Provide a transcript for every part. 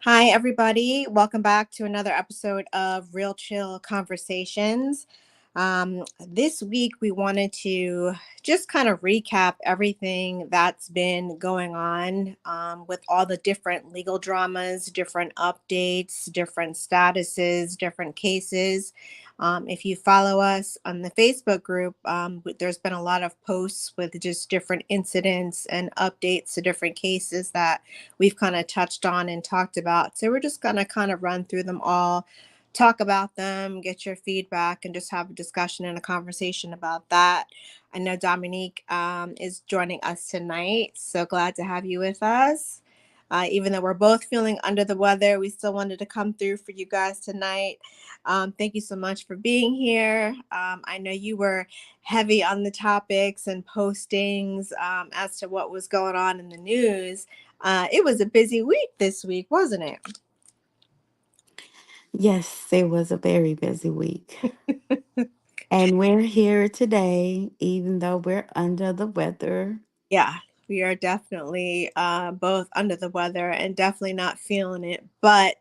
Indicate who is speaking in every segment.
Speaker 1: Hi, everybody. Welcome back to another episode of Real Chill Conversations. This week, we wanted to just kind of recap everything that's been going on with all the different legal dramas, different updates, different statuses, different cases. If you follow us on the Facebook group, there's been a lot of posts with just different incidents and updates to different cases that we've kind of touched on and talked about. So we're just going to kind of run through them all, talk about them, get your feedback, and just have a discussion and a conversation about that. I know Dominique is joining us tonight. So glad to have you with us. Even though we're both feeling under the weather, we still wanted to come through for you guys tonight. Thank you so much for being here. I know you were heavy on the topics and postings as to what was going on in the news. It was a busy week this week, wasn't
Speaker 2: Yes, it was a very busy week.
Speaker 1: it?
Speaker 2: And we're here today, even though we're under the weather.
Speaker 1: Yeah, we are definitely both under the weather and definitely not feeling it. But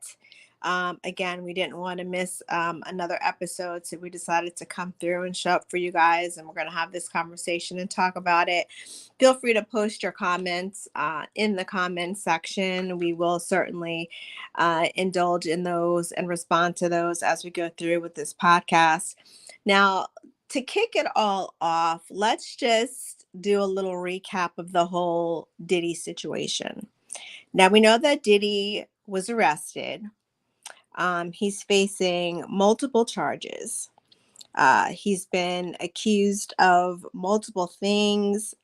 Speaker 1: again, we didn't want to miss another episode. So we decided to come through and show up for you guys. And we're going to have this conversation and talk about it. Feel free to post your comments in the comments section. We will certainly indulge in those and respond to those as we go through with this podcast. Now, to kick it all off, let's just do a little recap of the whole Diddy situation. Now, we know that Diddy was arrested. He's facing multiple charges. He's been accused of multiple things.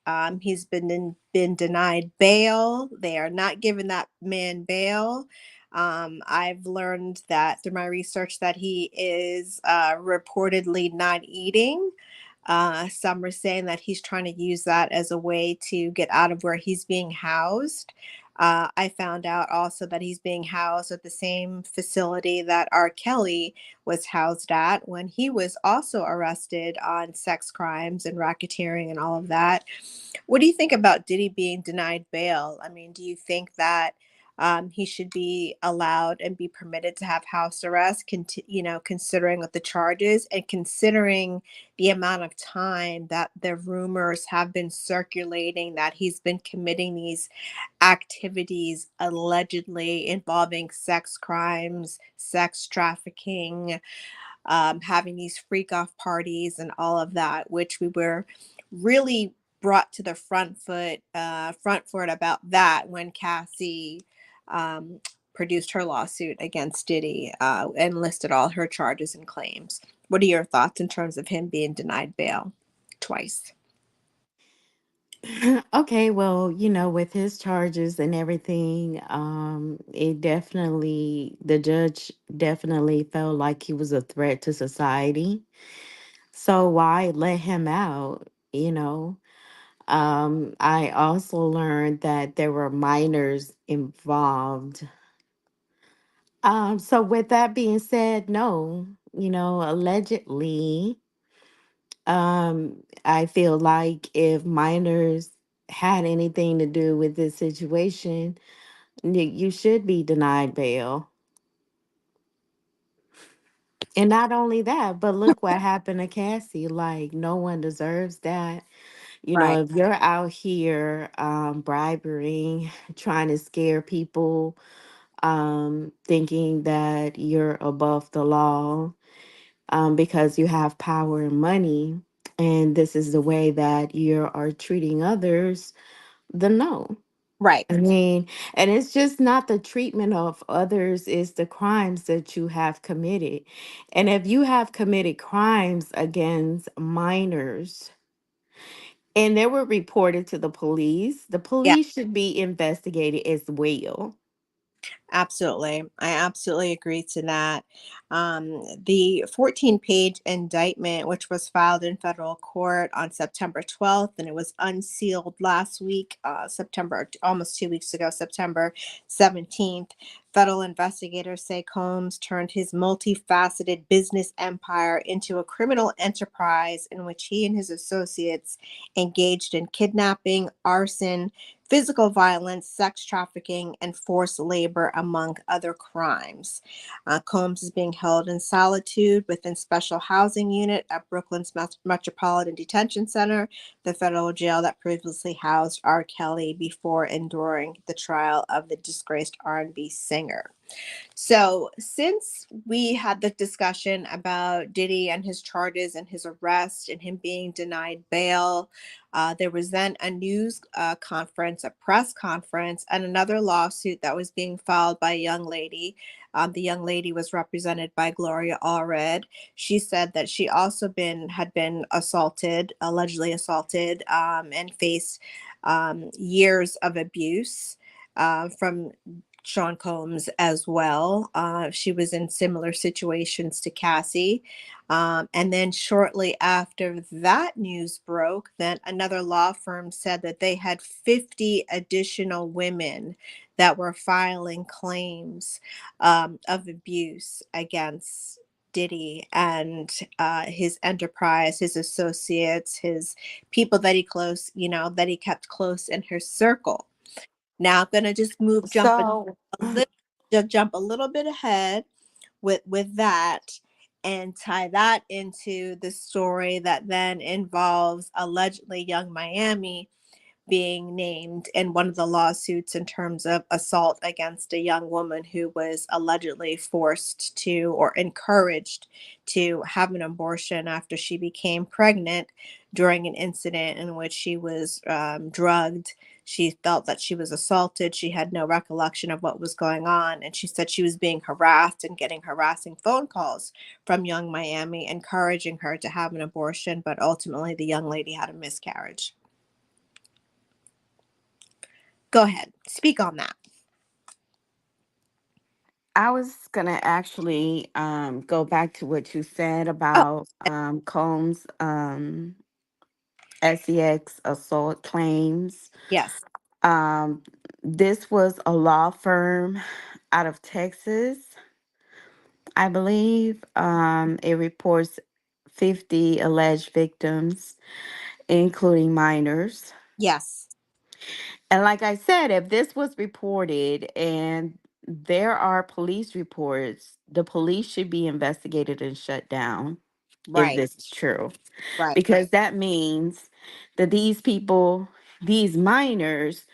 Speaker 1: He's been denied bail. They are not giving that man bail. I've learned that through my research that he is reportedly not eating. Some are saying that he's trying to use that as a way to get out of where he's being housed. I found out also that he's being housed at the same facility that R. Kelly was housed at when he was also arrested on sex crimes and racketeering and all of that. What do you think about Diddy being denied bail? I mean, do you think that he should be allowed and be permitted to have house arrest, considering what the charges and considering the amount of time that the rumors have been circulating that he's been committing these activities allegedly involving sex crimes, sex trafficking, having these freak off parties and all of that, which we were really brought to the front foot about that when Cassie um, produced her lawsuit against Diddy and listed all her charges and claims. What are your thoughts in terms of him being denied bail twice?
Speaker 2: Okay, well, with his charges and everything, the judge definitely felt like he was a threat to society. So why let him out, you know? I also learned that there were minors involved. So with that being said, no, allegedly, I feel like if minors had anything to do with this situation, you should be denied bail. And not only that, but look what happened to Cassie. Like, no one deserves that.
Speaker 1: Right.
Speaker 2: If you're out here bribing, trying to scare people, thinking that you're above the law, because you have power and money, and this is the way that you are treating others, then no.
Speaker 1: Right.
Speaker 2: I mean, and it's just not the treatment of others, it's the crimes that you have committed. And if you have committed crimes against minors and they were reported to the
Speaker 1: Yeah.
Speaker 2: police should be investigated as well.
Speaker 1: Absolutely. I absolutely agree to that. The 14-page indictment, which was filed in federal court on September 12th, and it was unsealed last week, almost 2 weeks ago, September 17th. Federal investigators say Combs turned his multifaceted business empire into a criminal enterprise in which he and his associates engaged in kidnapping, arson, physical violence, sex trafficking, and forced labor, among other crimes. Combs is being held in solitude within special housing unit at Brooklyn's Metropolitan Detention Center, the federal jail that previously housed R. Kelly before and during the trial of the disgraced R&B singer. So, since we had the discussion about Diddy and his charges and his arrest and him being denied bail, there was then a news conference, a press conference, and another lawsuit that was being filed by a young lady. The young lady was represented by Gloria Allred. She said that she also had been assaulted, allegedly assaulted, and faced years of abuse from Sean Combs as well. She was in similar situations to Cassie. And then shortly after that news broke, then another law firm said that they had 50 additional women that were filing claims of abuse against Diddy and his enterprise, his associates, his people that that he kept close in his circle. Now I'm gonna just
Speaker 2: So,
Speaker 1: little, just jump a little bit ahead with that and tie that into the story that then involves allegedly Young Miami being named in one of the lawsuits in terms of assault against a young woman who was allegedly forced to or encouraged to have an abortion after she became pregnant during an incident in which she was drugged. She felt that she was assaulted. She had no recollection of what was going on. And she said she was being harassed and getting harassing phone calls from Young Miami, encouraging her to have an abortion. But ultimately, the young lady had a miscarriage. Go ahead, speak on that.
Speaker 2: I was gonna actually go back to what you said
Speaker 1: Oh,
Speaker 2: about Combs SEX assault claims.
Speaker 1: yes,
Speaker 2: Um, this was a law firm out of Texas, I believe. It reports 50 alleged victims, including minors.
Speaker 1: yes,
Speaker 2: And like I said, if this was reported and there are police reports, the police should be investigated and shut down if
Speaker 1: right,
Speaker 2: this is true.
Speaker 1: right,
Speaker 2: Because that means that these people, these minors,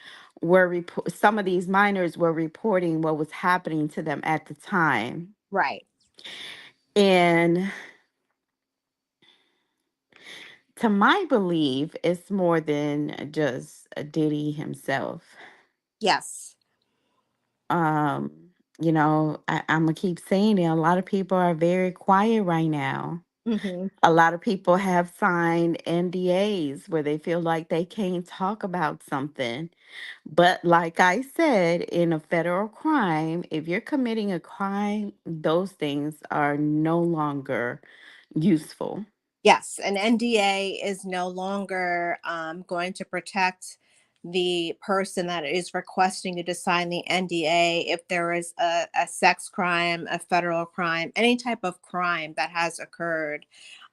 Speaker 2: some of these minors were reporting what was happening to them at the time.
Speaker 1: right,
Speaker 2: And to my belief, it's more than just Diddy himself.
Speaker 1: yes,
Speaker 2: um I'm gonna keep saying it, a lot of people are very quiet right now.
Speaker 1: mm-hmm.
Speaker 2: A lot of people have signed NDAs where they feel like they can't talk about something, but like I said, in a federal crime, if you're committing a crime, those things are no longer useful.
Speaker 1: Yes, an NDA is no longer going to protect the person that is requesting you to sign the NDA if there is a sex crime, a federal crime, any type of crime that has occurred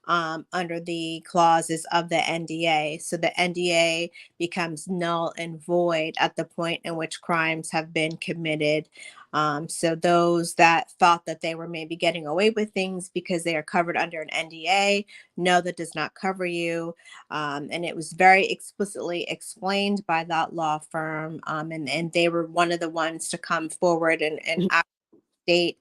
Speaker 1: under the clauses of the NDA. So the NDA becomes null and void at the point in which crimes have been committed. So those that thought that they were maybe getting away with things because they are covered under an NDA, no, that does not cover you. And it was very explicitly explained by that law firm. And they were one of the ones to come forward and state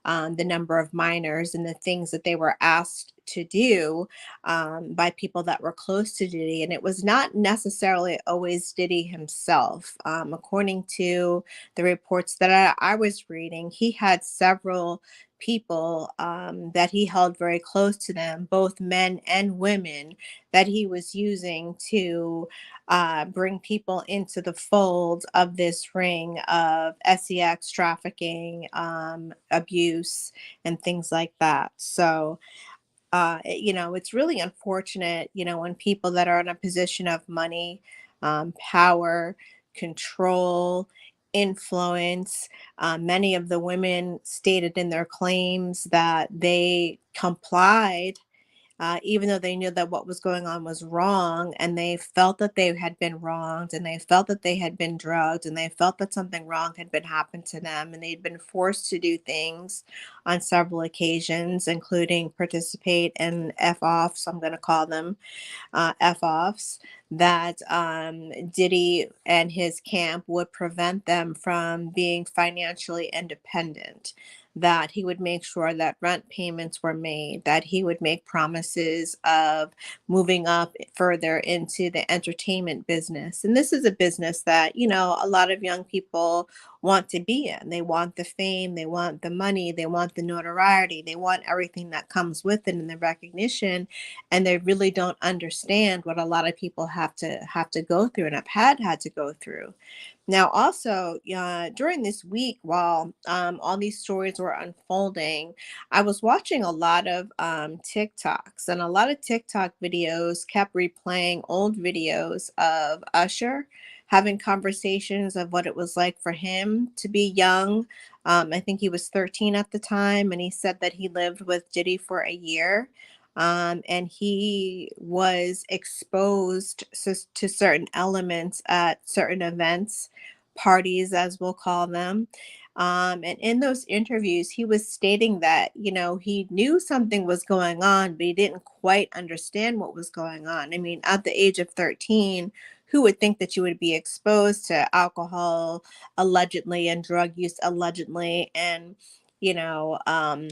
Speaker 1: the number of minors and the things that they were asked to do by people that were close to Diddy. And it was not necessarily always Diddy himself. According to the reports that I was reading, he had several people that he held very close to them, both men and women, that he was using to bring people into the fold of this ring of sex trafficking, abuse, and things like that. So, it's really unfortunate, when people that are in a position of money, power, control, influence, many of the women stated in their claims that they complied even though they knew that what was going on was wrong, and they felt that they had been wronged, and they felt that they had been drugged, and they felt that something wrong had been happened to them, and they'd been forced to do things on several occasions, including participate in F-offs, I'm going to call them F-offs, that Diddy and his camp would prevent them from being financially independent, that he would make sure that rent payments were made, that he would make promises of moving up further into the entertainment business. And this is a business that, a lot of young people want to be in. They want the fame, they want the money, they want the notoriety, they want everything that comes with it and the recognition, and they really don't understand what a lot of people have to go through and have had to go through. Now, also, during this week, while all these stories were unfolding, I was watching a lot of TikToks, and a lot of TikTok videos kept replaying old videos of Usher having conversations of what it was like for him to be young. I think he was 13 at the time, and he said that he lived with Diddy for a year. And he was exposed to certain elements at certain events, parties, as we'll call them. And in those interviews, he was stating that, he knew something was going on, but he didn't quite understand what was going on. I mean, at the age of 13, who would think that you would be exposed to alcohol allegedly and drug use allegedly, and, you know, um,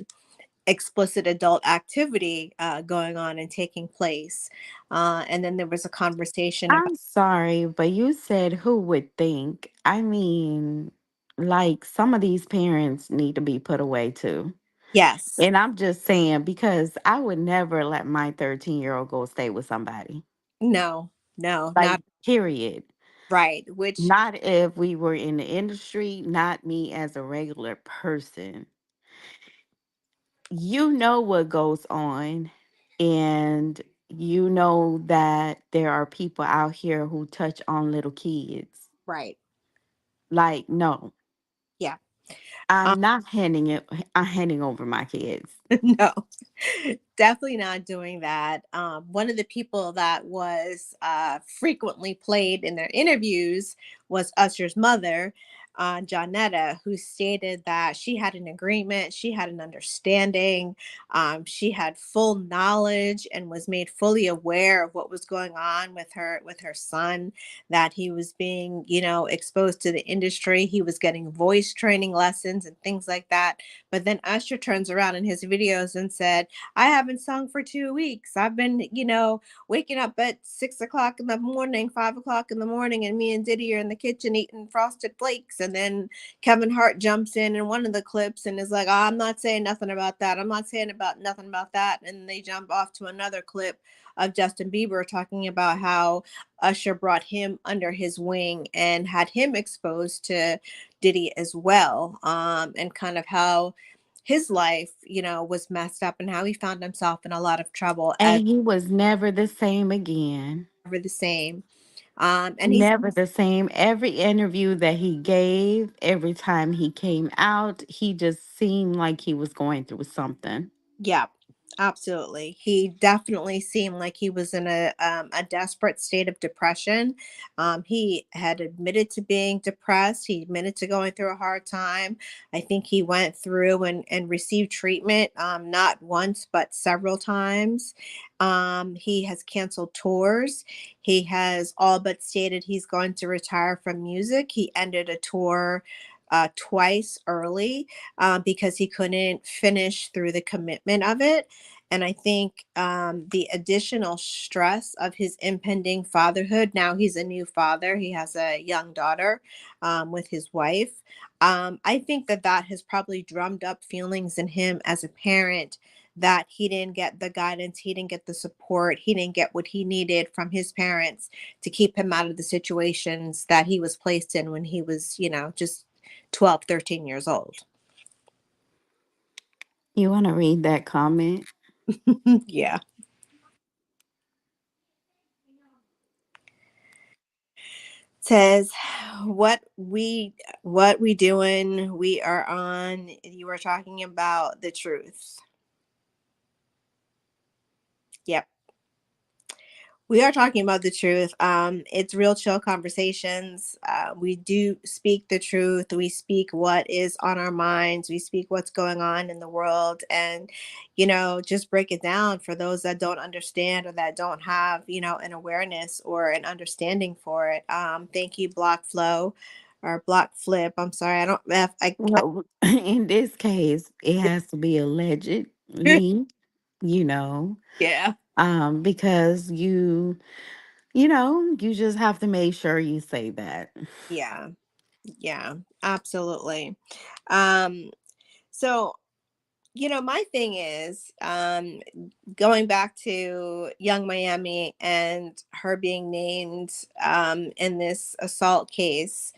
Speaker 1: explicit adult activity going on and taking place? And then there was a conversation about,
Speaker 2: I'm sorry, but you said who would think. I mean, like some of these parents need to be put away too.
Speaker 1: yes,
Speaker 2: And I'm just saying because I would never let my 13-year-old go stay with somebody.
Speaker 1: no, no,
Speaker 2: Like,
Speaker 1: not
Speaker 2: period.
Speaker 1: right, which,
Speaker 2: Not if we were in the industry, not me as a regular person. You know what goes on, and you know that there are people out here who touch on little kids.
Speaker 1: right,
Speaker 2: Like, no,
Speaker 1: yeah.
Speaker 2: I'm not I'm handing over my kids.
Speaker 1: No, definitely not doing that. One of the people that was frequently played in their interviews was Usher's mother, Johnetta, who stated that she had an agreement, she had an understanding, she had full knowledge and was made fully aware of what was going on with her son, that he was being, exposed to the industry. He was getting voice training lessons and things like that. But then Usher turns around in his videos and said, I haven't sung for 2 weeks. I've been, waking up at 6 o'clock in the morning, 5 o'clock in the morning, and me and Diddy are in the kitchen eating frosted flakes. And then Kevin Hart jumps in one of the clips and is like, oh, I'm not saying nothing about that. I'm not saying about nothing about that. And they jump off to another clip of Justin Bieber talking about how Usher brought him under his wing and had him exposed to Diddy as well, and kind of how his life, was messed up and how he found himself in a lot of trouble as
Speaker 2: And he was never the same again.
Speaker 1: never the same. And he's
Speaker 2: Never the same. Every interview that he gave, every time he came out, he just seemed like he was going through something.
Speaker 1: Yeah, absolutely. He definitely seemed like he was in a desperate state of depression. He had admitted to being depressed. He admitted to going through a hard time. I think he went through and received treatment, not once but several times. He has canceled tours. He has all but stated he's going to retire from music. He ended a tour twice early, because he couldn't finish through the commitment of it. And I think the additional stress of his impending fatherhood, now he's a new father, he has a young daughter with his wife. I think that has probably drummed up feelings in him as a parent, that he didn't get the guidance, he didn't get the support, he didn't get what he needed from his parents to keep him out of the situations that he was placed in when he was, just 12, 13 years old.
Speaker 2: You want to read that comment?
Speaker 1: Yeah. Says what we doing, we are on, you are talking about the truth. Yep. We are talking about the truth. It's real chill conversations. We do speak the truth. We speak what is on our minds. We speak what's going on in the world, and just break it down for those that don't understand or that don't have an awareness or an understanding for it. Thank you, Block Flow or Block Flip. I'm sorry, I don't.
Speaker 2: Well, in this case, it has to be allegedly, you know,
Speaker 1: Yeah,
Speaker 2: because you just have to make sure you say that.
Speaker 1: yeah, yeah, absolutely. Um, so my thing is, going back to Young Miami and her being named in this assault case.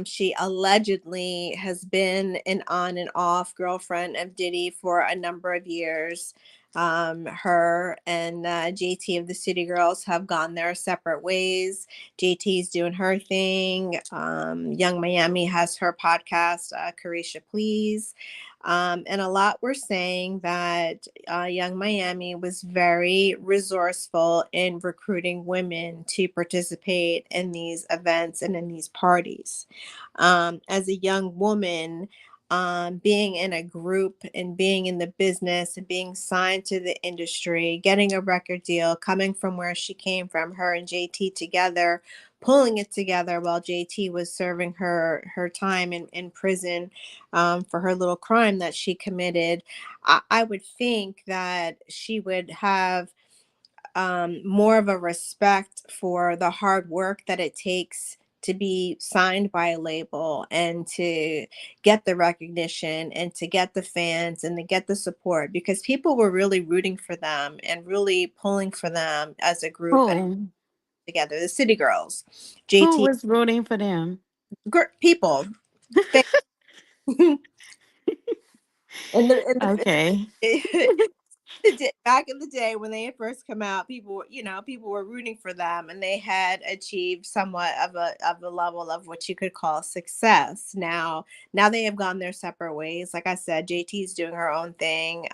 Speaker 1: She allegedly has been an on and off girlfriend of Diddy for a number of years. Her and JT of the City Girls have gone their separate ways. JT's doing her thing. Young Miami has her podcast, Carisha Please. And a lot were saying that Young Miami was very resourceful in recruiting women to participate in these events and in these parties. As a young woman, being in a group and being in the business and being signed to the industry, getting a record deal, coming from where she came from, her and JT together, pulling it together while JT was serving her time in prison for her little crime that she committed. I would think that she would have more of a respect for the hard work that it takes to be signed by a label and to get the recognition and to get the fans and to get the support, because people were really rooting for them and really pulling for them as a group and
Speaker 2: Who
Speaker 1: together. The City Girls,
Speaker 2: who
Speaker 1: JT,
Speaker 2: was rooting for them?
Speaker 1: people, fans.
Speaker 2: Okay.
Speaker 1: And back in the day when they had first come out, people were rooting for them, and they had achieved somewhat of a level of what you could call success. Now they have gone their separate ways. Like I said, JT's doing her own thing.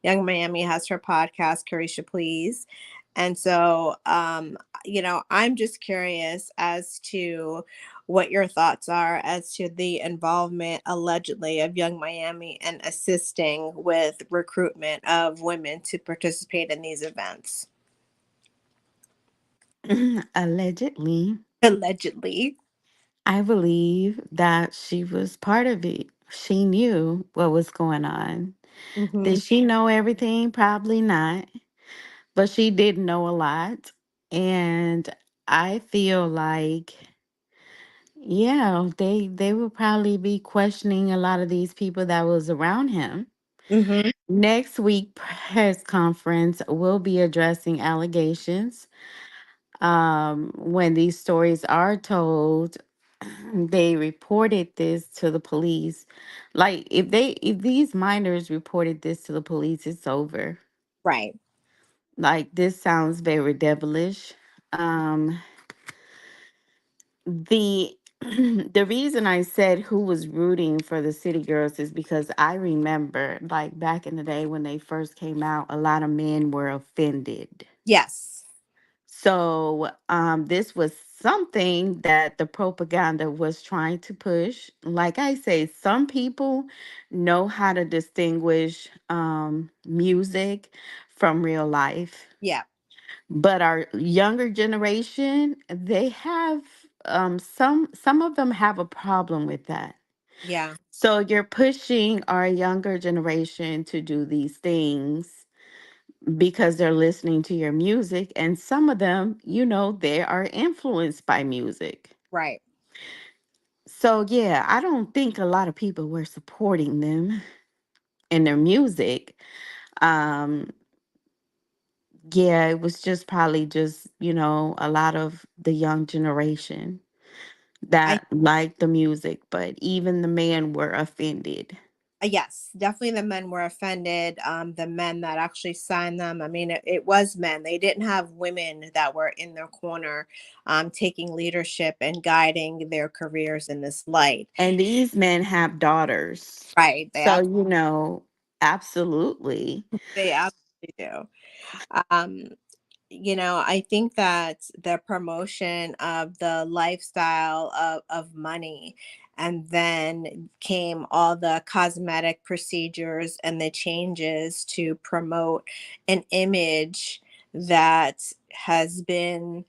Speaker 1: Young Miami has her podcast, Carisha Please. And so, I'm just curious as to what your thoughts are as to the involvement allegedly of Young Miami and assisting with recruitment of women to participate in these events.
Speaker 2: Allegedly,
Speaker 1: Allegedly.
Speaker 2: I believe that she was part of it. She knew what was going on.
Speaker 1: Hmm.
Speaker 2: Did she know everything? Probably not. But she did know a lot. And I feel like, yeah, they will probably be questioning a lot of these people that was around him.
Speaker 1: Hmm.
Speaker 2: Next week press conference will be addressing allegations. When these stories are told, they reported this to the police. Like if these minors reported this to the police, it's over.
Speaker 1: Right.
Speaker 2: Like this sounds very devilish. Um, the the reason I said who was rooting for the City Girls is because I remember, like back in the day when they first came out, a lot of men were offended.
Speaker 1: Yes.
Speaker 2: So this was something that the propaganda was trying to push. Like I say, some people know how to distinguish music from real life,
Speaker 1: Yeah.
Speaker 2: but our younger generation, they have some of them have a problem with that.
Speaker 1: Yeah.
Speaker 2: So you're pushing our younger generation to do these things because they're listening to your music, and some of them, they are influenced by music.
Speaker 1: Right.
Speaker 2: So yeah, I don't think a lot of people were supporting them in their music. um yeah, it was just probably just a lot of the young generation
Speaker 1: I
Speaker 2: that liked the music, but even the men were offended.
Speaker 1: Yes, definitely the men were offended. The men that actually signed them. I mean, it was men. They didn't have women that were in their corner, taking leadership and guiding their careers in this light.
Speaker 2: And these men have daughters.
Speaker 1: Right.
Speaker 2: So, absolutely.
Speaker 1: They They do. Um, I think that the promotion of the lifestyle of money, and then came all the cosmetic procedures and the changes to promote an image that has been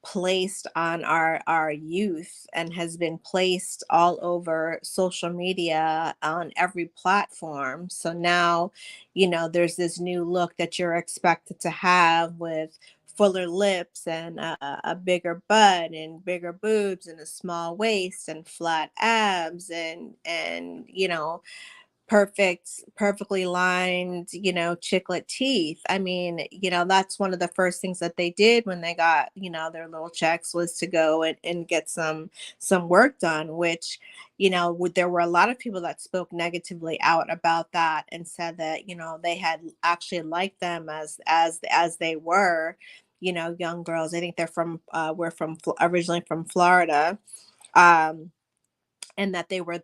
Speaker 1: placed on our youth and has been placed all over social media on every platform. So now, there's this new look that you're expected to have with fuller lips and a bigger butt and bigger boobs and a small waist and flat abs and perfectly lined, chiclet teeth. I mean, that's one of the first things that they did when they got, their little checks, was to go and get some work done, which, there were a lot of people that spoke negatively out about that and said that, they had actually liked them as they were, young girls. I think they're from we're from originally from Florida. Um and that they were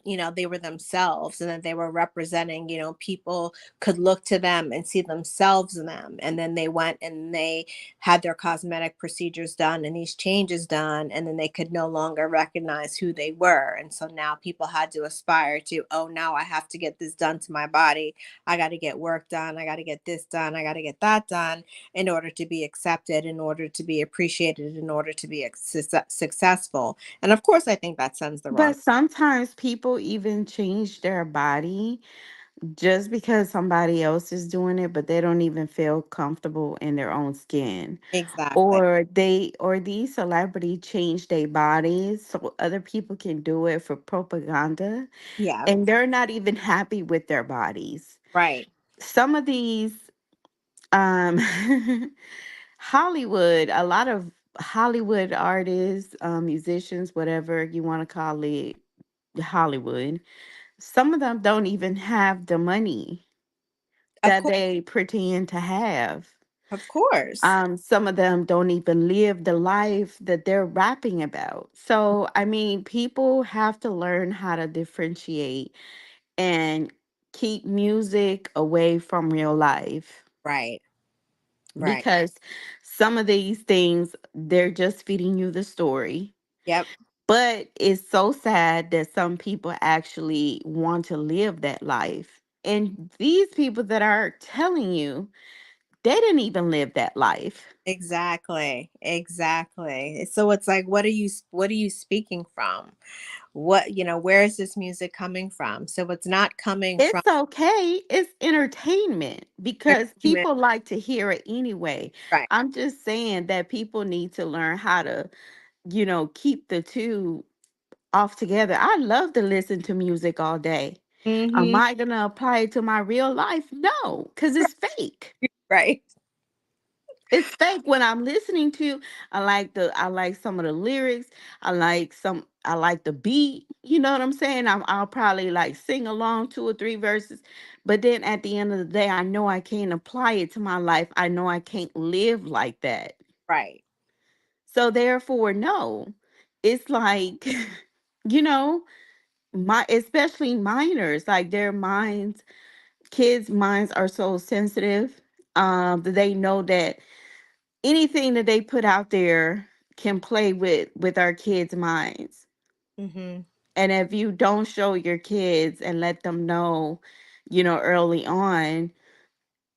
Speaker 1: themselves, and that they were representing, people could look to them and see themselves in them. And then they went and they had their cosmetic procedures done and these changes done, and then they could no longer recognize who they were. And so now people had to aspire to, oh, now I have to get this done to my body. I got to get work done, I got to get this done, I got to get that done, in order to be accepted, in order to be appreciated, in order to be successful. And of course, I think that sends the wrong.
Speaker 2: But sometimes people even change their body just because somebody else is doing it, but they don't even feel comfortable in their own skin.
Speaker 1: Exactly.
Speaker 2: Or these celebrities change their bodies so other people can do it for propaganda,
Speaker 1: Yeah.
Speaker 2: and they're not even happy with their bodies.
Speaker 1: Right.
Speaker 2: Some of these um Hollywood, a lot of Hollywood artists, musicians, whatever you want to call it, Hollywood, some of them don't even have the money
Speaker 1: Of
Speaker 2: that
Speaker 1: course.
Speaker 2: they pretend to have.
Speaker 1: Of course.
Speaker 2: Some of them don't even live the life that they're rapping about. So, I mean, people have to learn how to differentiate and keep music away from real life,
Speaker 1: Right. Right.
Speaker 2: because some of these things, they're just feeding you the story.
Speaker 1: Yep.
Speaker 2: But it's so sad that some people actually want to live that life. And these people that are telling you, they didn't even live that life.
Speaker 1: Exactly. Exactly. So it's like, what are you speaking from? Where is this music coming from? So it's not coming from
Speaker 2: It's okay. It's entertainment because
Speaker 1: entertainment.
Speaker 2: people like to hear it anyway.
Speaker 1: Right.
Speaker 2: I'm just saying that people need to learn how to, keep the two off together. I love to listen to music all day. Am
Speaker 1: Mm-hmm.
Speaker 2: I going to apply it to my real life? No, because it's fake.
Speaker 1: Right.
Speaker 2: It's fake. When I'm listening to, I like some of the lyrics. I like the beat. You know what I'm saying? I'll probably like sing along 2 or 3 verses. But then at the end of the day, I know I can't apply it to my life. I know I can't live like that.
Speaker 1: Right.
Speaker 2: So therefore, no. It's like, you know, my especially minors, like their minds, kids' minds are so sensitive. That they know that anything that they put out there can play with our kids' minds.
Speaker 1: Mm-hmm.
Speaker 2: And if you don't show your kids and let them know, early on,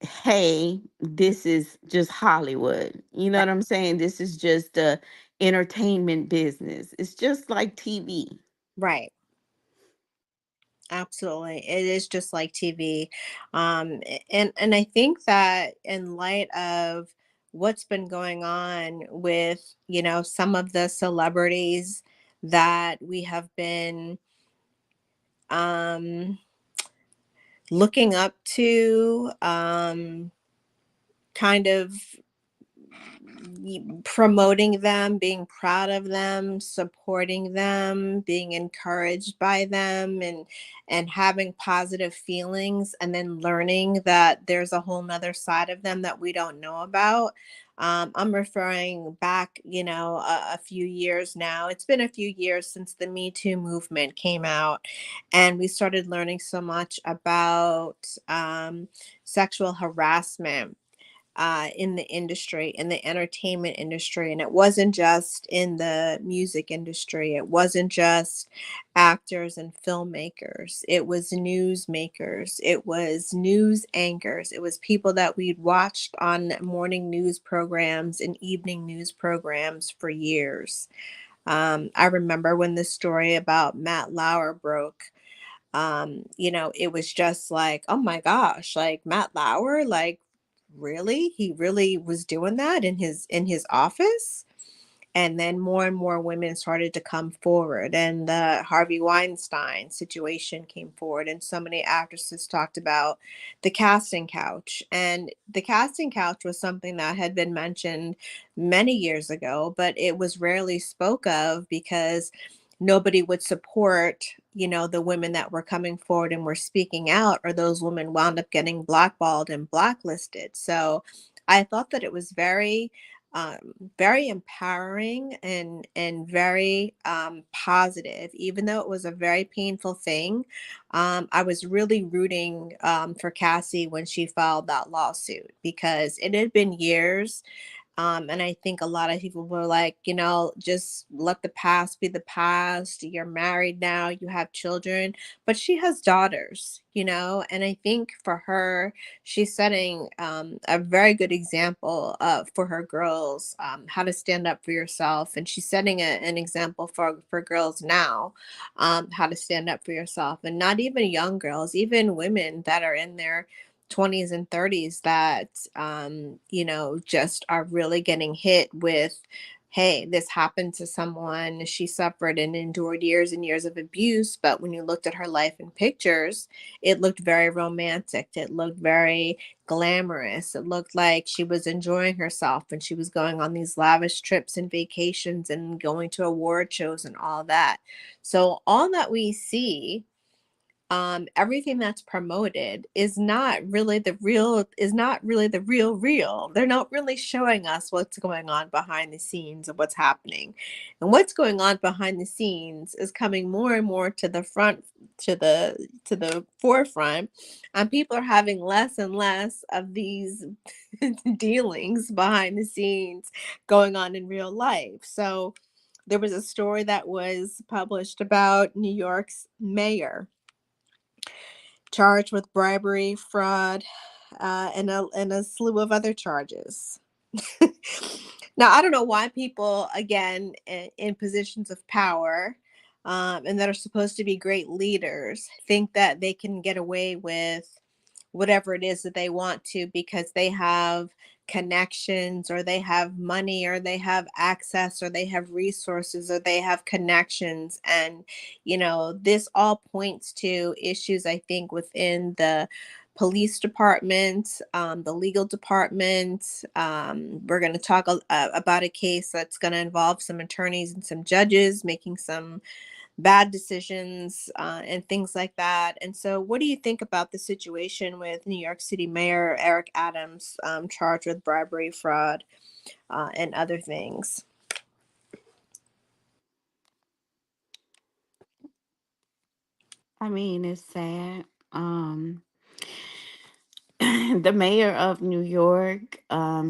Speaker 2: hey, this is just Hollywood. You know
Speaker 1: Right.
Speaker 2: what I'm saying? This is just a entertainment business. It's just like TV.
Speaker 1: Right. Absolutely. It is just like TV. And I think that in light of what's been going on with, some of the celebrities that we have been um looking up to, kind of promoting them, being proud of them, supporting them, being encouraged by them, and having positive feelings, and then learning that there's a whole nother side of them that we don't know about. I'm referring back, a few years now. It's been a few years since the Me Too movement came out, and we started learning so much about sexual harassment in the industry, in the entertainment industry. And it wasn't just in the music industry, it wasn't just actors and filmmakers, it was newsmakers, it was news anchors, it was people that we'd watched on morning news programs and evening news programs for years. I remember when the story about Matt Lauer broke. It was just like, oh my gosh, like Matt Lauer, like really? He really was doing that in his office? And then more and more women started to come forward, and the Harvey Weinstein situation came forward, and so many actresses talked about the casting couch. And the casting couch was something that had been mentioned many years ago, but it was rarely spoke of because nobody would support, the women that were coming forward and were speaking out, or those women wound up getting blackballed and blacklisted. So I thought that it was very empowering and very positive, even though it was a very painful thing. I was really rooting for Cassie when she filed that lawsuit, because it had been years, and I think a lot of people were like, just let the past be the past. You're married now, you have children, but she has daughters, and I think for her, she's setting a very good example for her girls, how to stand up for yourself. And she's setting an example for girls now, how to stand up for yourself. And not even young girls, even women that are in their 20s and 30s that just are really getting hit with, hey, this happened to someone, she suffered and endured years and years of abuse, but when you looked at her life in pictures, it looked very romantic, it looked very glamorous, it looked like she was enjoying herself and she was going on these lavish trips and vacations and going to award shows and all that. So all that we see, everything that's promoted is not really the real. They're not really showing us what's going on behind the scenes of what's happening. And what's going on behind the scenes is coming more and more to the front, to the forefront, and people are having less and less of these dealings behind the scenes going on in real life. So there was a story that was published about New York's mayor, charged with bribery, fraud, and a slew of other charges. Now, I don't know why people, again, in positions of power, and that are supposed to be great leaders, think that they can get away with whatever it is that they want to, because they have connections, or they have money, or they have access, or they have resources, or they have connections. And this all points to issues, I think, within the police department, the legal department. We're going to talk about a case that's going to involve some attorneys and some judges making some bad decisions, and things like that. And so, what do you think about the situation with New York City Mayor Eric Adams, charged with bribery, fraud, and other things?
Speaker 2: I mean, it's sad. The mayor of New York,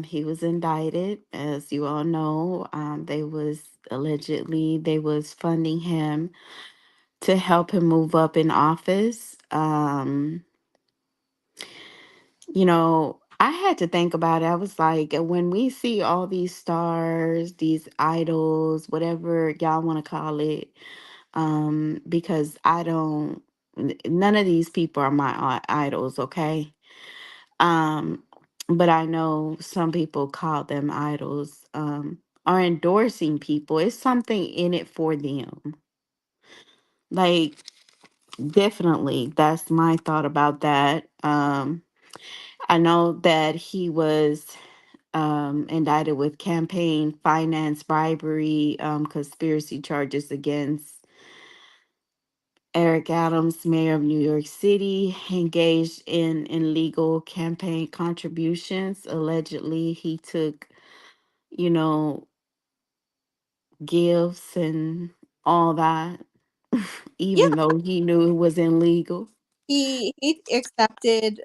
Speaker 2: he was indicted, as you all know. They was funding him to help him move up in office. I had to think about it. I was like, when we see all these stars, these idols, whatever y'all want to call it, because none of these people are my idols, okay? Um, but I know some people call them idols, are endorsing people. It's something in it for them. Like, definitely, that's my thought about that. I know that he was indicted with campaign finance, bribery, conspiracy charges against Eric Adams, mayor of New York City, engaged in illegal campaign contributions. Allegedly, he took, you know, gifts and all that,
Speaker 1: Yeah,
Speaker 2: even though he knew it was illegal.
Speaker 1: He accepted,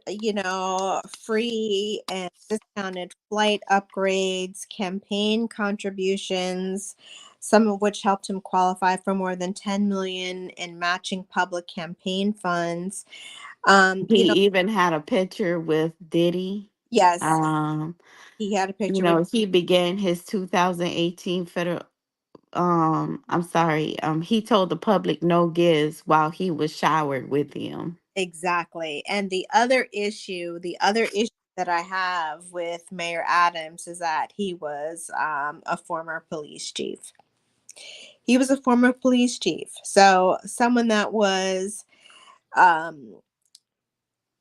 Speaker 1: free and discounted flight upgrades, campaign contributions, some of which helped him qualify for more than 10 million in matching public campaign funds.
Speaker 2: He even had a picture with Diddy.
Speaker 1: Yes,
Speaker 2: Um,
Speaker 1: he had a picture with
Speaker 2: he began his 2018 federal I'm sorry, he told the public no gives while he was showered with him.
Speaker 1: exactly. And the other issue that I have with Mayor Adams is that he was a former police chief. He was a former police chief. So someone that was um,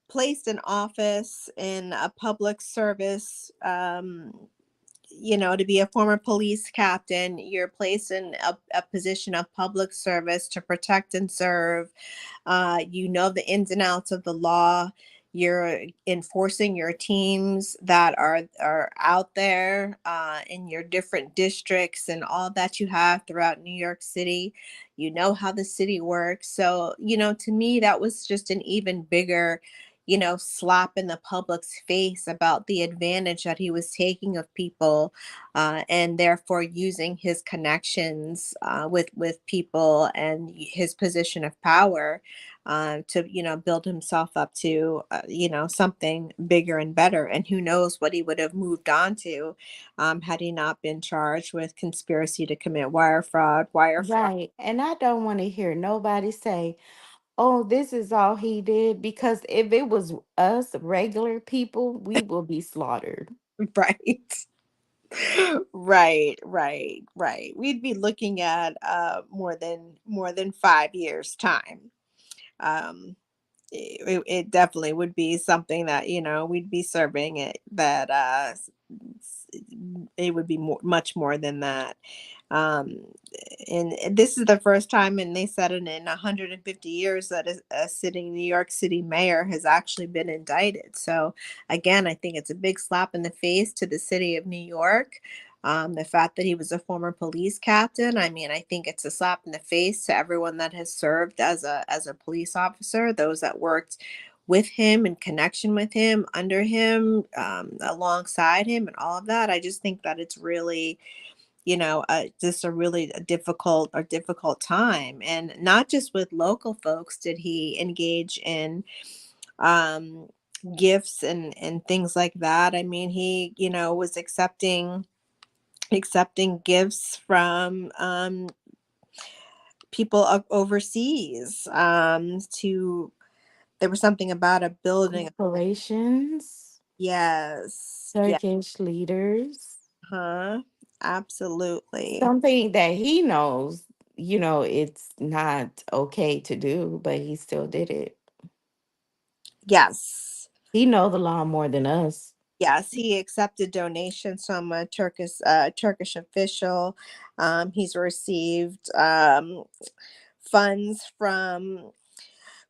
Speaker 1: placed in office in a public service, to be a former police captain, you're placed in a position of public service to protect and serve. You know the ins and outs of the law. You're enforcing your teams that are out there in your different districts and all that you have throughout New York City. You know how the city works. So, to me, that was just an even bigger, slap in the public's face about the advantage that he was taking of people, and therefore using his connections with people and his position of power to build himself up to something bigger and better. And who knows what he would have moved on to had he not been charged with conspiracy to commit wire fraud.
Speaker 2: Right. And I don't want to hear nobody say, oh, this is all he did. Because if it was us regular people, we will be slaughtered.
Speaker 1: Right. Right. We'd be looking at more than 5 years time. um it definitely would be something that we'd be serving it, that it would be much more than that. um and this is the first time, and they said it in 150 years, that a sitting New York City mayor has actually been indicted. So again, I think it's a big slap in the face to the city of New York. The fact that he was a former police captain, I mean, I think it's a slap in the face to everyone that has served as a police officer, those that worked with him, in connection with him, under him, alongside him, and all of that. I just think that it's really, just a really difficult time. And not just with local folks did he engage in um, gifts and things like that. I mean, he, was accepting gifts from people overseas. To There was something about a building.
Speaker 2: Corporations,
Speaker 1: Yes. Yeah.
Speaker 2: Turkish leaders,
Speaker 1: Huh. Absolutely.
Speaker 2: something that he knows, it's not okay to do, but he still did it.
Speaker 1: Yes.
Speaker 2: He know the law more than us.
Speaker 1: Yes, he accepted donations from a Turkish official. He's received funds from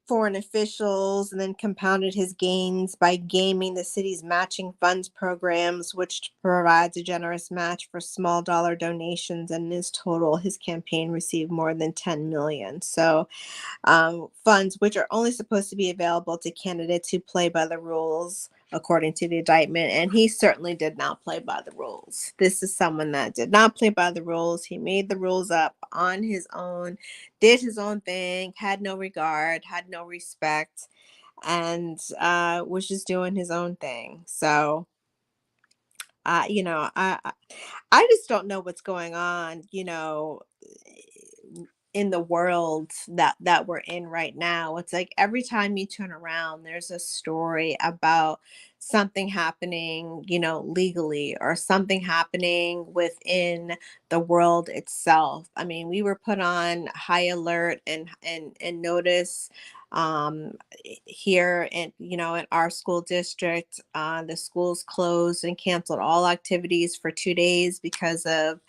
Speaker 1: foreign officials, and then compounded his gains by gaming the city's matching funds programs, which provides a generous match for small dollar donations. And in his total, his campaign received more than 10 million. So funds which are only supposed to be available to candidates who play by the rules, according to the indictment. And he certainly did not play by the rules. This is someone that did not play by the rules. He made the rules up on his own, did his own thing, had no regard, had no respect, and was just doing his own thing. So, I just don't know what's going on, in the world that we're in right now. It's like every time you turn around, there's a story about something happening, legally, or something happening within the world itself. I mean, we were put on high alert and notice here in our school district. The schools closed and canceled all activities for 2 days because of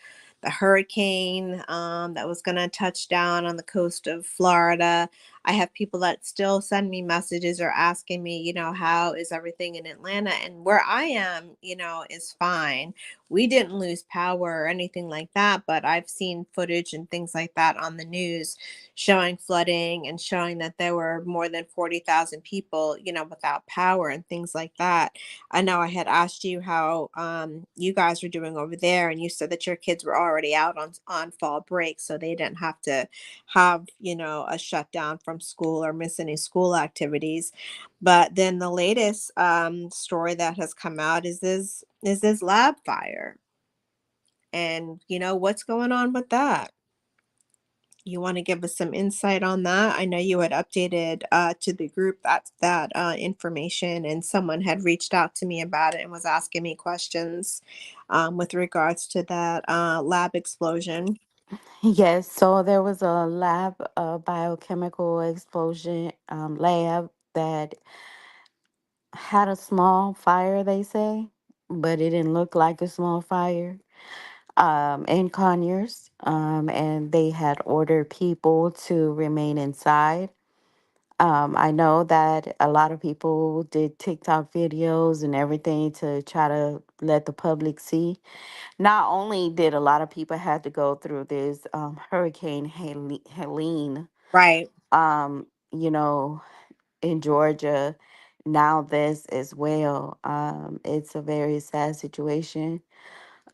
Speaker 1: the hurricane that was going to touch down on the coast of Florida. I have people that still send me messages or asking me, how is everything in Atlanta? And where I am, is fine. We didn't lose power or anything like that, but I've seen footage and things like that on the news showing flooding and showing that there were more than 40,000 people, without power and things like that. I know I had asked you how you guys were doing over there, and you said that your kids were already out on fall break, so they didn't have to have a shutdown from school or miss any school activities. But then the latest story that has come out is this lab fire, and what's going on with that? You want to give us some insight on that? I know you had updated to the group that information, and someone had reached out to me about it and was asking me questions with regards to that lab explosion.
Speaker 2: Yes, so there was a lab, a biochemical explosion lab that had a small fire, they say, but it didn't look like a small fire in Conyers. And they had ordered people to remain inside. I know that a lot of people did TikTok videos and everything to try to let the public see. Not only did a lot of people have to go through this Hurricane Helene,
Speaker 1: Right.
Speaker 2: um, you know, in Georgia, now this as well. It's a very sad situation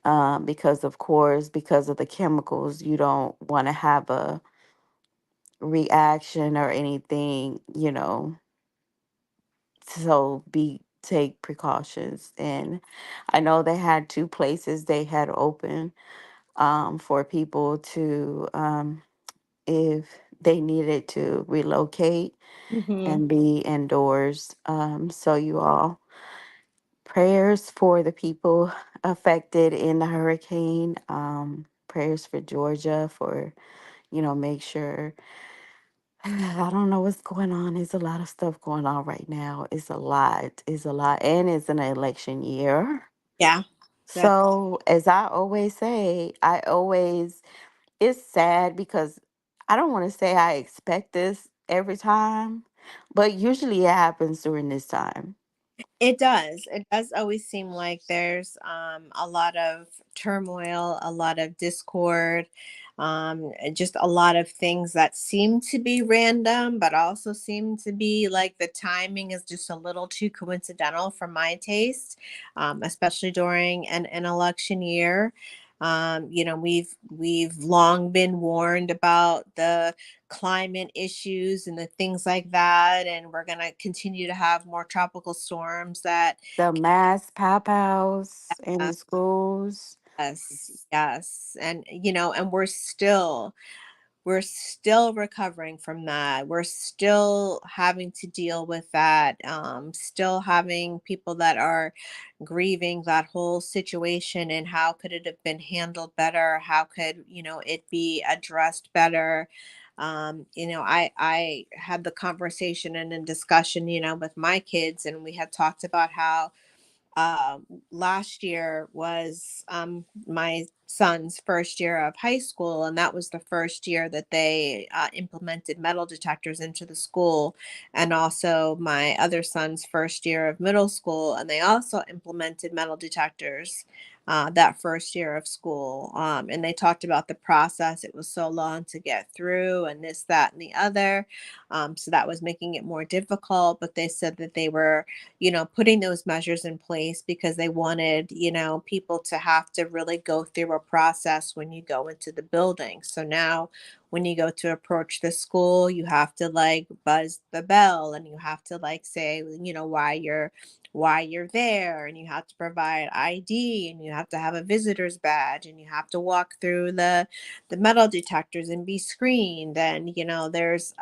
Speaker 2: because, of course, because of the chemicals, you don't want to have a reaction or anything, so be take precautions. And I know they had two places they had open for people to if they needed to relocate
Speaker 1: Hmm.
Speaker 2: and be indoors. So you all, prayers for the people affected in the hurricane. Prayers for Georgia for, make sure. I don't know what's going on. There's a lot of stuff going on right now. It's a lot. It's a lot. And it's an election year.
Speaker 1: Yeah. That
Speaker 2: So, as I always say, it's sad because I don't want to say I expect this every time, but usually it happens during this time.
Speaker 1: It does. It does always seem like there's a lot of turmoil, a lot of discord, and just a lot of things that seem to be random, but also seem to be like the timing is just a little too coincidental for my taste, especially during an election year. We've long been warned about the climate issues and the things like that, and we're going to continue to have more tropical storms that
Speaker 2: The mass pop outs in
Speaker 1: uh,
Speaker 2: the schools.
Speaker 1: yes, yes, and and we're still recovering from that. We're still having to deal with that. Still having people that are grieving that whole situation, and how could it have been handled better? How could, it be addressed better? I had the conversation and a discussion, with my kids, and we had talked about how uh, last year was my son's first year of high school, and that was the first year that they implemented metal detectors into the school, and also my other son's first year of middle school, and they also implemented metal detectors that first year of school. And they talked about the process. It was so long to get through, and this, that, and the other. So that was making it more difficult. But they said that they were putting those measures in place because they wanted, people to have to really go through a process when you go into the building. So now when you go to approach the school, you have to like buzz the bell, and you have to like say, why you're there, and you have to provide ID, and you have to have a visitor's badge, and you have to walk through the metal detectors and be screened. And there's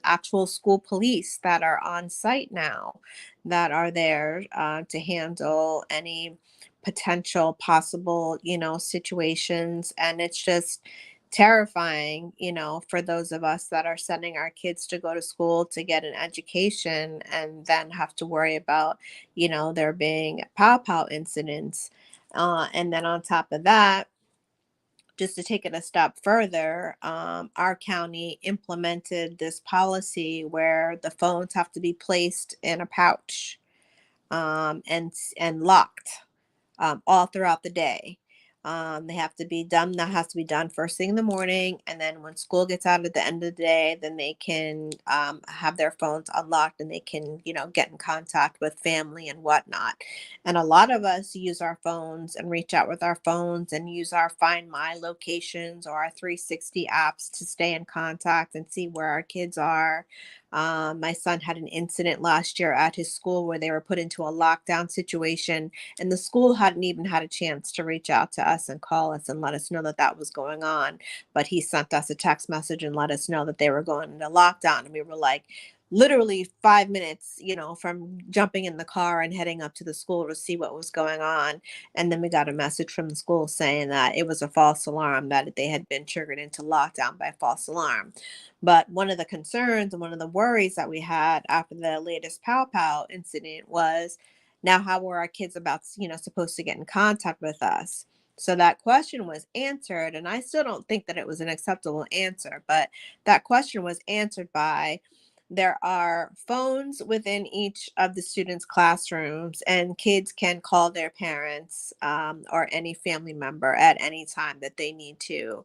Speaker 1: actual school police that are on site now that are there to handle any potential possible situations. And it's just terrifying, for those of us that are sending our kids to go to school to get an education, and then have to worry about there being pow pow incidents. And then on top of that, just to take it a step further, our county implemented this policy where the phones have to be placed in a pouch, and locked, all throughout the day. They have to be done. That has to be done first thing in the morning, and then when school gets out at the end of the day, then they can have their phones unlocked, and they can, get in contact with family and whatnot. And a lot of us use our phones and reach out with our phones and use our Find My locations or our 360 apps to stay in contact and see where our kids are. My son had an incident last year at his school where they were put into a lockdown situation, and the school hadn't even had a chance to reach out to us and call us and let us know that that was going on. But he sent us a text message and let us know that they were going into lockdown. And we were like, literally 5 minutes, from jumping in the car and heading up to the school to see what was going on. And then we got a message from the school saying that it was a false alarm, that they had been triggered into lockdown by a false alarm. But one of the concerns and one of the worries that we had after the latest Pow Pow incident was, now how were our kids about, supposed to get in contact with us? So that question was answered, and I still don't think that it was an acceptable answer, but that question was answered by, there are phones within each of the students' classrooms, and kids can call their parents, or any family member at any time that they need to,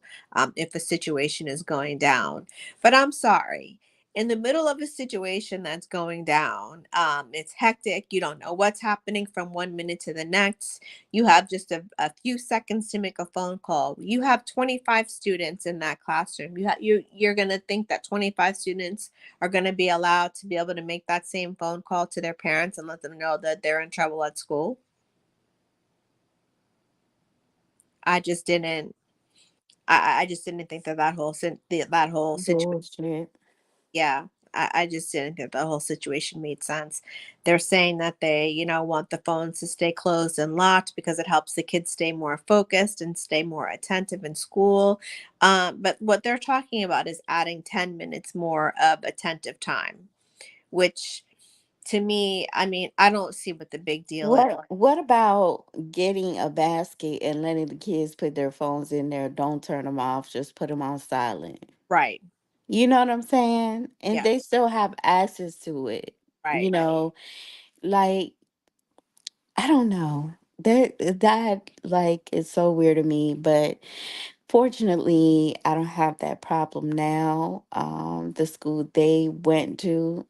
Speaker 1: if a situation is going down. But I'm sorry. In the middle of a situation that's going down, it's hectic. You don't know what's happening from 1 minute to the next. You have just a few seconds to make a phone call. You have 25 students in that classroom. You're going to think that 25 students are going to be allowed to be able to make that same phone call to their parents and let them know that they're in trouble at school. I just didn't. I just didn't think that that whole situation.
Speaker 2: Bullshit.
Speaker 1: Yeah, I just didn't think the whole situation made sense. They're saying that they, want the phones to stay closed and locked because it helps the kids stay more focused and stay more attentive in school. But what they're talking about is adding 10 minutes more of attentive time, which to me, I mean, I don't see what the big deal is.
Speaker 2: What about getting a basket and letting the kids put their phones in there? Don't turn them off. Just put them on silent.
Speaker 1: Right.
Speaker 2: You know what I'm saying? And
Speaker 1: Yeah.
Speaker 2: they still have access to it. You
Speaker 1: Right.
Speaker 2: know, like I don't know. That like is so weird to me, but fortunately I don't have that problem now. The school they went to,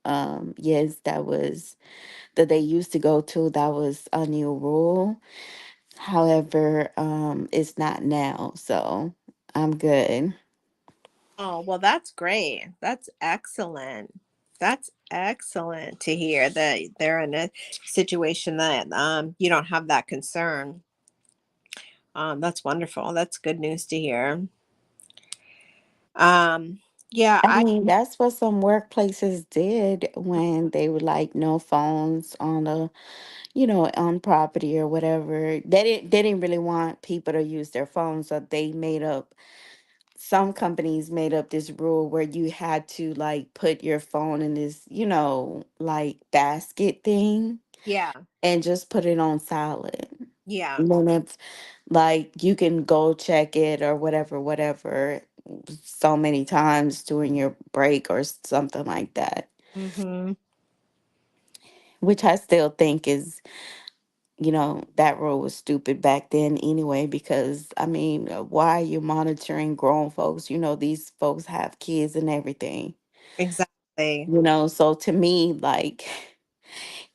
Speaker 2: yes, that they used to go to, that was a new rule. However, it's not now, so I'm good.
Speaker 1: Oh, well, that's great. That's excellent. That's excellent to hear that they're in a situation that you don't have that concern. That's wonderful. That's good news to hear. Um, yeah,
Speaker 2: I mean, that's what some workplaces did when they were like no phones on the, on property or whatever. They didn't really want people to use their phones, so they made up some companies made up this rule where you had to like put your phone in this, like basket thing
Speaker 1: yeah,
Speaker 2: and just put it on silent.
Speaker 1: yeah.
Speaker 2: And then if like you can go check it or whatever, whatever, so many times during your break or something like that.
Speaker 1: Mm-hmm.
Speaker 2: Which I still think is, that rule was stupid back then anyway, because I mean, why are you monitoring grown folks? These folks have kids and everything.
Speaker 1: Exactly.
Speaker 2: So to me, like,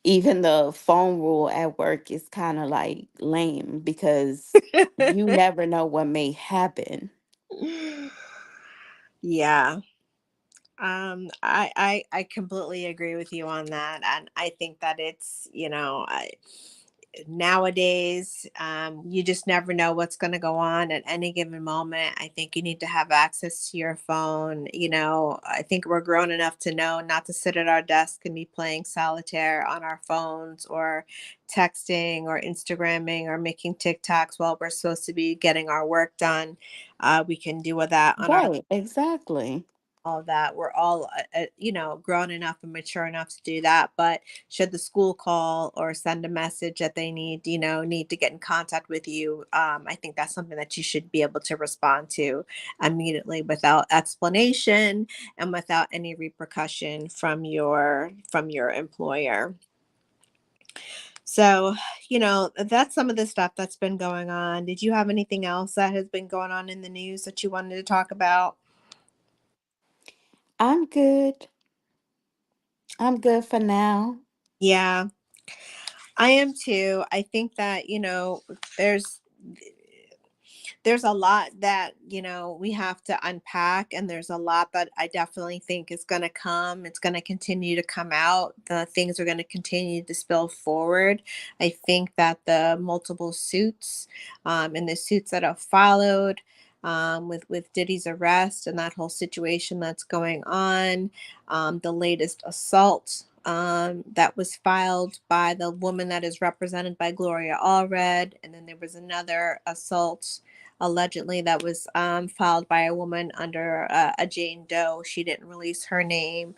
Speaker 2: even the phone rule at work is kind of like lame because you never know what may happen.
Speaker 1: Yeah. I completely agree with you on that, and I think that it's, nowadays, you just never know what's going to go on at any given moment. I think you need to have access to your phone. I think we're grown enough to know not to sit at our desk and be playing solitaire on our phones or texting or Instagramming or making TikToks while we're supposed to be getting our work done. We can do with that on our.
Speaker 2: Right, exactly.
Speaker 1: all of that. We're all, grown enough and mature enough to do that. But should the school call or send a message that they need to get in contact with you, I think that's something that you should be able to respond to immediately without explanation and without any repercussion from your employer. So, that's some of the stuff that's been going on. Did you have anything else that has been going on in the news that you wanted to talk about?
Speaker 2: I'm good. I'm good for now.
Speaker 1: Yeah, I am too. I think that, there's there's a lot that we have to unpack, and there's a lot that I definitely think is going to come. It's going to continue to come out. The things are going to continue to spill forward. I think that the multiple suits, and the suits that have followed, with Diddy's arrest and that whole situation that's going on, the latest assault, that was filed by the woman that is represented by Gloria Allred, and then there was another assault allegedly that was, filed by a woman under, a Jane Doe. She didn't release her name.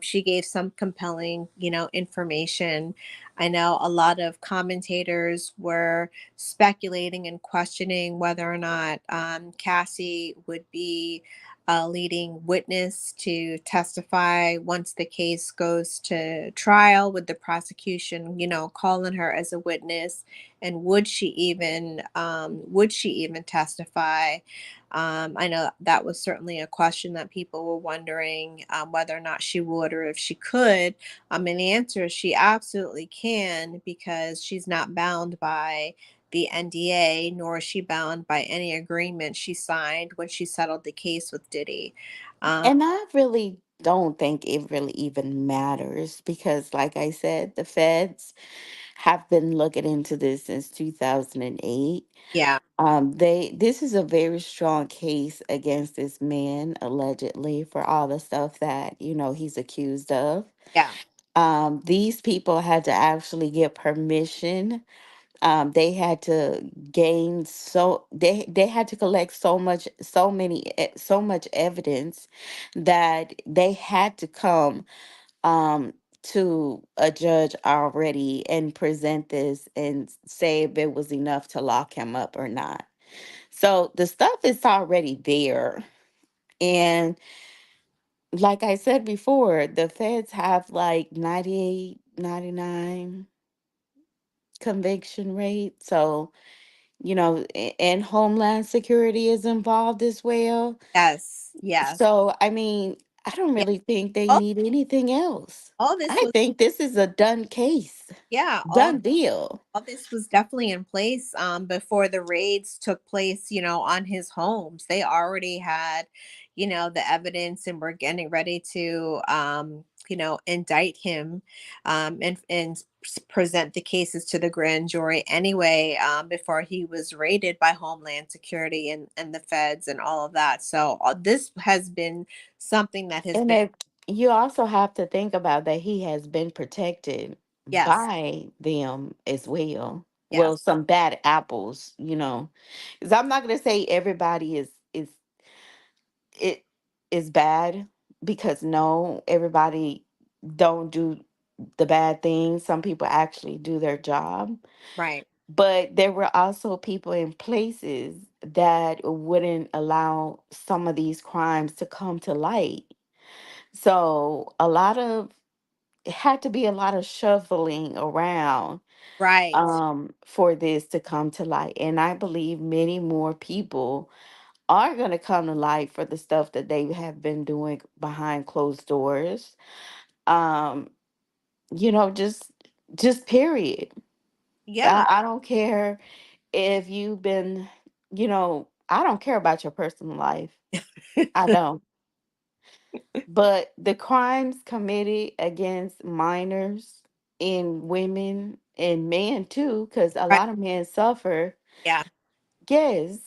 Speaker 1: She gave some compelling, information. I know a lot of commentators were speculating and questioning whether or not, Cassie would be a leading witness to testify once the case goes to trial, with the prosecution, calling her as a witness, and would she even testify? I know that was certainly a question that people were wondering, whether or not she would or if she could. And the answer is she absolutely can, because she's not bound by the NDA, nor is she bound by any agreement she signed when she settled the case with Diddy. Um,
Speaker 2: And I really don't think it really even matters because, like I said, the feds have been looking into this since 2008.
Speaker 1: yeah,
Speaker 2: This is a very strong case against this man allegedly for all the stuff that he's accused of.
Speaker 1: yeah,
Speaker 2: These people had to actually get permission. They had to gain they had to collect so much evidence that they had to come to a judge already and present this and say if it was enough to lock him up or not. So the stuff is already there. And like I said before, the feds have like 98, 99 conviction rate. So, and Homeland Security is involved as well.
Speaker 1: yes, yes,
Speaker 2: So, I mean, I don't
Speaker 1: yeah.
Speaker 2: really think they
Speaker 1: All,
Speaker 2: need anything else.
Speaker 1: all this
Speaker 2: I
Speaker 1: was,
Speaker 2: think this is a done case,
Speaker 1: yeah,
Speaker 2: done deal.
Speaker 1: all this was definitely in place, before the raids took place, on his homes. They already had, the evidence, and were getting ready to, indict him, and present the cases to the grand jury anyway, before he was raided by Homeland Security and the feds and all of that. So, this has been something that has
Speaker 2: And
Speaker 1: been,
Speaker 2: if you also have to think about that he has been protected
Speaker 1: yes,
Speaker 2: by them as well.
Speaker 1: yes,
Speaker 2: Well, some bad apples. Because I'm not gonna say everybody it is bad because no, everybody don't do the bad things. Some people actually do their job.
Speaker 1: right,
Speaker 2: But there were also people in places that wouldn't allow some of these crimes to come to light. So it had to be a lot of shuffling around
Speaker 1: right.
Speaker 2: for this to come to light. And I believe many more people are going to come to light for the stuff that they have been doing behind closed doors. Um, just period.
Speaker 1: Yeah,
Speaker 2: I don't care if you've been, I don't care about your personal life. I don't. But the crimes committed against minors and women and men too, because a
Speaker 1: right.
Speaker 2: lot of men suffer,
Speaker 1: Yeah.
Speaker 2: yes,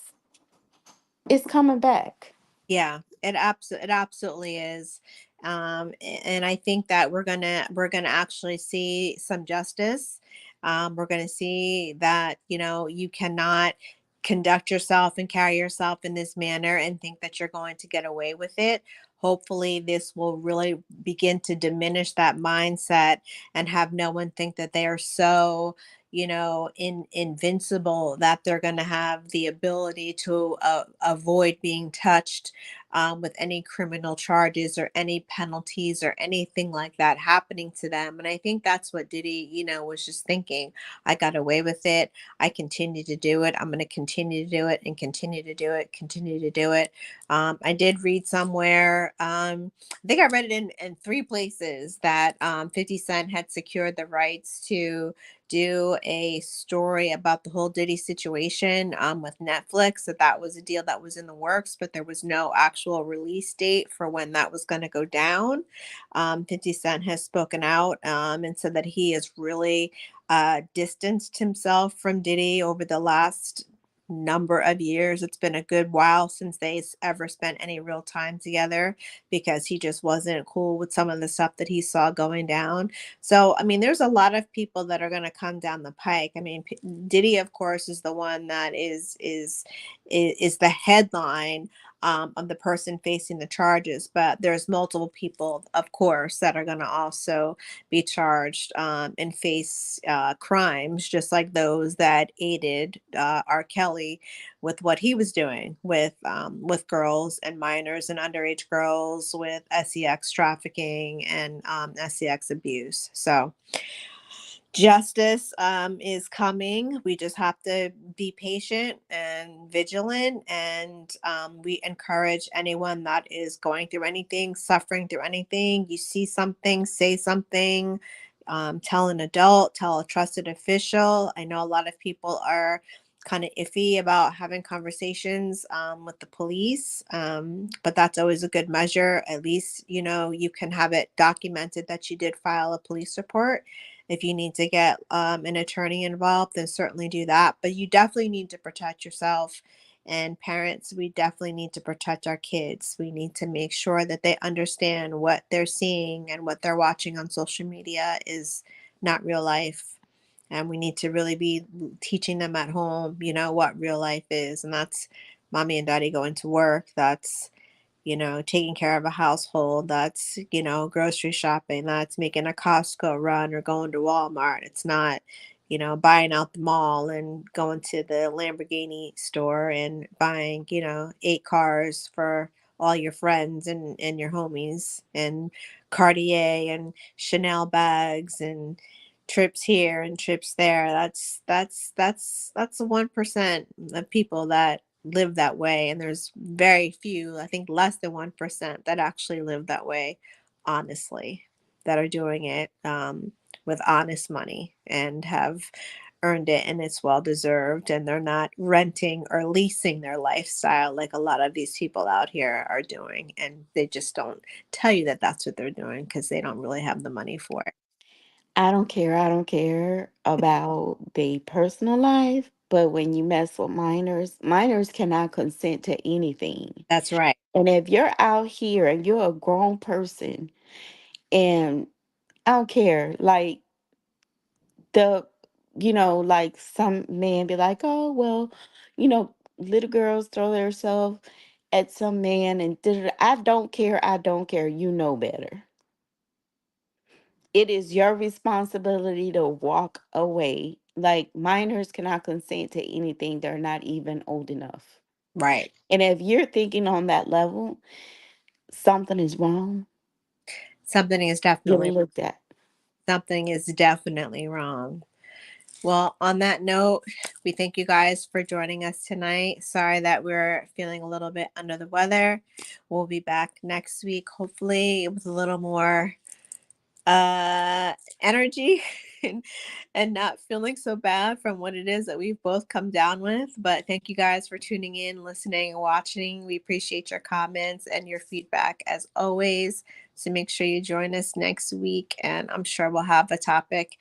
Speaker 2: it's coming back.
Speaker 1: Yeah, it absolutely is. And I think that we're gonna actually see some justice. We're gonna see that, you cannot conduct yourself and carry yourself in this manner and think that you're going to get away with it. Hopefully, this will really begin to diminish that mindset and have no one think that they are so, invincible, that they're going to have the ability to avoid being touched with any criminal charges or any penalties or anything like that happening to them. And I think that's what Diddy, was just thinking. I got away with it. I continue to do it. I'm going to continue to do it and continue to do it, continue to do it. I did read somewhere, I think I read it in three places, that 50 Cent had secured the rights to do a story about the whole Diddy situation with Netflix, that was a deal that was in the works, but there was no actual release date for when that was going to go down. 50 Cent has spoken out and said that he has really distanced himself from Diddy over the last number of years. It's been a good while since they ever spent any real time together, because he just wasn't cool with some of the stuff that he saw going down. So, I mean, there's a lot of people that are going to come down the pike. I mean, Diddy, of course, is the one that is the headline of the person facing the charges, but there's multiple people, of course, that are going to also be charged and face crimes, just like those that aided R. Kelly with what he was doing with girls and minors and underage girls, with sex trafficking and sex abuse. So justice is coming. We just have to be patient and vigilant. And we encourage anyone that is going through anything, suffering through anything, you see something, say something, tell an adult, tell a trusted official. I know a lot of people are kind of iffy about having conversations with the police, but that's always a good measure. At least, you can have it documented that you did file a police report. If you need to get an attorney involved, then certainly do that. But you definitely need to protect yourself. And parents, we definitely need to protect our kids. We need to make sure that they understand what they're seeing and what they're watching on social media is not real life. And we need to really be teaching them at home, what real life is. And that's mommy and daddy going to work. That's taking care of a household, that's, grocery shopping, that's making a Costco run or going to Walmart. It's not, buying out the mall and going to the Lamborghini store and buying, 8 cars for all your friends and your homies, and Cartier and Chanel bags and trips here and trips there. That's the 1% of people that live that way, and there's very few, I think less than 1%, that actually live that way honestly, that are doing it with honest money and have earned it, and it's well deserved, and they're not renting or leasing their lifestyle like a lot of these people out here are doing, and they just don't tell you that that's what they're doing because they don't really have the money for it.
Speaker 2: I don't care. I don't care about the personal life, but when you mess with minors, minors cannot consent to anything.
Speaker 1: That's right.
Speaker 2: And if you're out here and you're a grown person, and I don't care, like the, like some men be like, oh, well, little girls throw themselves at some man and I don't care. I don't care. You know better. It is your responsibility to walk away. Like minors cannot consent to anything. They're not even old enough.
Speaker 1: Right.
Speaker 2: And if you're thinking on that level, something is wrong.
Speaker 1: Something is
Speaker 2: Get
Speaker 1: definitely
Speaker 2: looked at.
Speaker 1: something is definitely wrong. Well, on that note, we thank you guys for joining us tonight. Sorry that we're feeling a little bit under the weather. We'll be back next week, hopefully, with a little more energy and not feeling so bad from what it is that we've both come down with. But thank you guys for tuning in, listening, and watching. We appreciate your comments and your feedback as always. So make sure you join us next week, and I'm sure we'll have a topic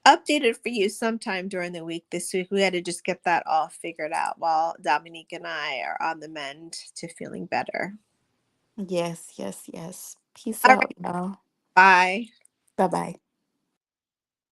Speaker 1: updated for you sometime during the week this week. We had to just get that all figured out while Dominique and I are on the mend to feeling better.
Speaker 2: Yes, yes, yes. Peace
Speaker 1: All
Speaker 2: out,
Speaker 1: right.
Speaker 2: y'all.
Speaker 1: Bye.
Speaker 2: Bye bye.